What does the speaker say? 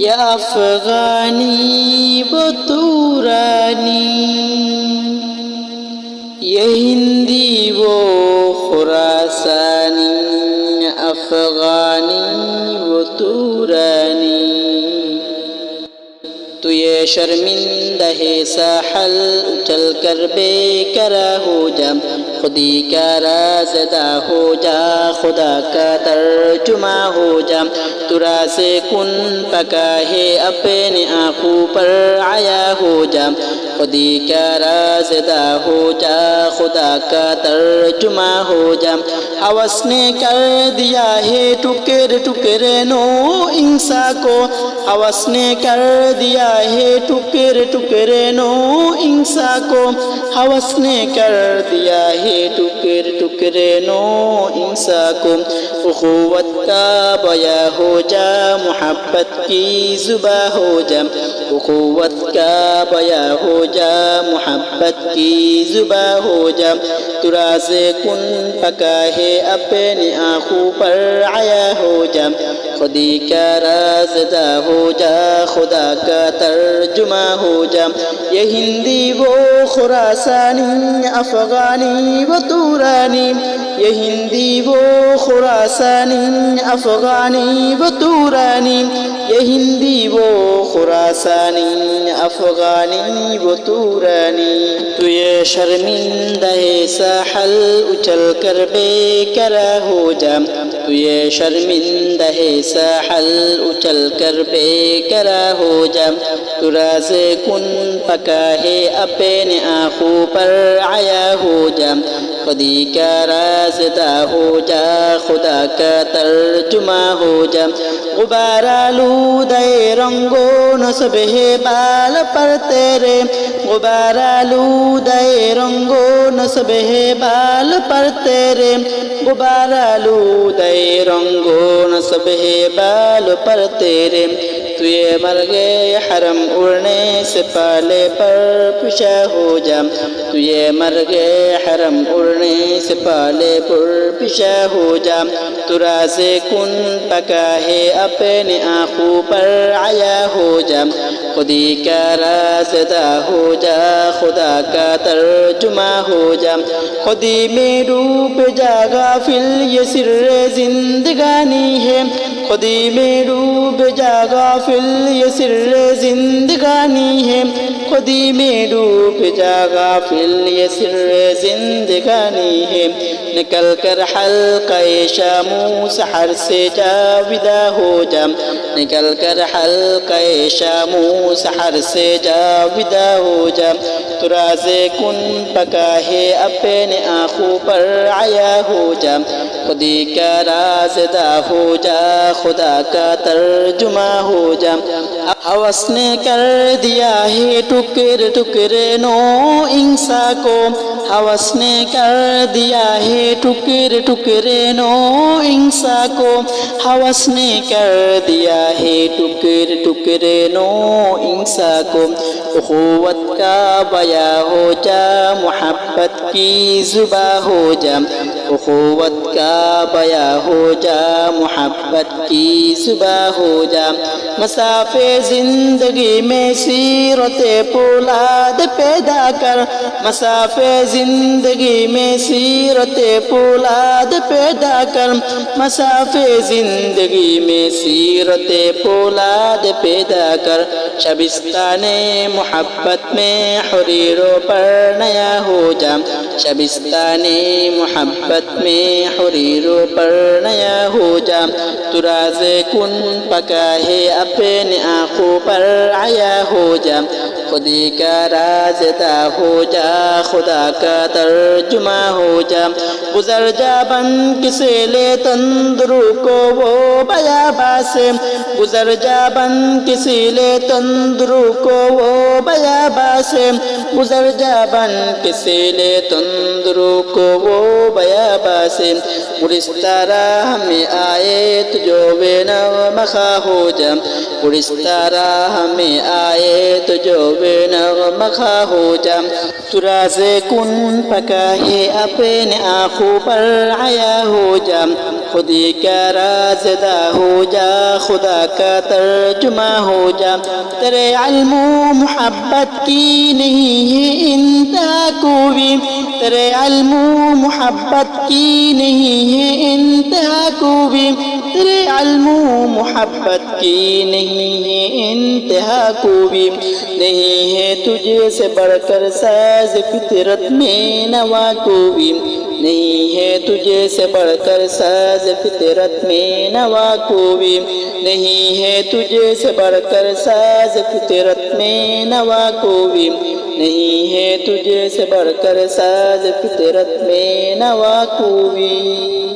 یا افغانی وہ تورانی، یہ ہندی وہ خراسانی، افغانی وہ تورانی۔ تو یہ شرمندہ ساحل اچل کر بے کرا ہو جا، خودی کا رازدہ ہو جا، خدا کا ترجمہ ہو جا۔ تو راز کن پکا ہے اپنے آنکھوں پر آیا ہو جا، خودی کا رازدہ ہو جا، خدا کا ترجمہ ہو جا۔ ہوس نے کر دیا ہے ٹکڑے ٹکڑے نو انسا کو، ہوس نے کر دیا ہے ٹکڑے ٹکڑے نو انسا کو، ہوس نے کر دیا ہے ٹکڑے ٹکڑے نو انسا کو۔ اخوت کا بیاں ہو جا، محبت کی زباں ہو جا، اخوت کا بیاں ہو جا، محبت کی زباں ہو جا۔ تو راز کن پکا ہے اپنی آنکھوں پر آیا ہو جا، خودی کا رازدہ ہو جا، خدا کا ترجمہ ہو جا۔ یہ ہندی وہ خراسانی، افغانی وہ تورانی، یہ ہندی وہ خراسانی، افغانی وہ تورانی، یہ ہندی وہ خراسانی، افغانی وہ تورانی۔ تو یہ شرمندہ ساحل اچل کر بے کرا ہو جا، تو یہ شرمندہ ساحل اچل کر بے کرا ہو جا۔ تو راز کن پکا ہے اپنے آنکھوں پر آیا ہو جا، خودی کا رازدہ ہو جا، خدا کا ترجمہ ہو جا۔ غبار آلودہ رنگو نسب ہے بال پر تیرے، غبار آلودہ رنگو نسب ہے بال پر تیرے، غبار آلودہ رنگو نسب ہے بال پر تیرے۔ تو یہ مرغ حرم اڑنے سے پالے پر پیچھا ہو جا، تو یہ مرغ حرم اڑنے سے پالے پر پیچھا ہو جا۔ تو راز کن پکا ہے اپنے آنکھوں پر آیا ہو جا، خودی کا رازدہ ہو جا، خدا کا ترجمہ ہو جا۔ خودی میں ڈوب جا غافل یہ سر زندگانی ہے، خودی میں ڈوب جا غافل یہ سر زندگانی ہے، خودی میں ڈوب جا غافل یہ سر زندگانی ہے۔ نکل کر حلقہ شاموں سحر سے جا ودا ہو جا، نکل کر حلقہ شاموں سحر سے جا ودا ہو جا۔ تو راز کن پکا ہے اپنے آنکھوں پر آیا ہو جا، خودی کا رازدہ ہو جا، خدا کا ترجمہ ہو جا۔ ہوس نے کر دیا ہے ٹکڑے ٹکڑے نو انسا کو، ہوس نے کر دیا ہے ٹکڑے ٹکڑے نو انسا کو، ہوس نے کر دیا ہے ٹکڑے ٹکڑے نو انسا کو۔ اخوت کا بیاں ہو جا، محبت کی زباں ہو جا، اخوت کا بیاں ہو جا، محبت کی زباں ہو جا۔ مسافے زندگی میں سیرت پولاد پیدا کر، مسافے زندگی میں سیرت پولاد پیدا کر، مسافے زندگی میں سیرت پولاد پیدا کر۔ شبستان محبت میں حریروں پر نیا ہو جا، شبستان محبت میں حریروں پر نیا ہو جا۔ تو راز کن پکا ہے اپنے آنکھوں پر آیا ہو جا، خودی کا رازدہ ہو جا، خدا کا ترجمہ ہو جا۔ گزر جا بن کسے لے تندرو کو وہ بیابا سے، گزر جا بن کسی لے تندرو کو وہ بیابا سے، گزر جا بن کسی لے تندرو کو وہ بیابا سے۔ گلستہ راہ میں آئے تو جو بے نغمہ خواہ ہو جا، گلستہ راہ میں آئے تو جو بے نغمہ خواہ ہو جا۔ تو راز کن پکا ہے اپنے آنکھوں پر آیا ہو جا، خودی کا رازدہ ہو جا خدا کا ترجمہ ہو جا تیرے علم و محبت کی نہیں ہے انتہا کوئی تیرے علم و محبت کی نہیں ہے انتہا کوئی تیرے علم و محبت کی نہیں ہے انتہا کوئی نہیں ہے تجھے سے بڑھ کر ساز فطرت میں نوا کوئی نہیں ہے تجھے سے بڑھ کر ساز فطرت میں نوا کوئی نہیں ہے تجھے سے بڑھ کر ساز فطرت میں نوا کوئی نہیں ہے تجھے سے بڑھ کر ساز فطرت میں نوا کوئی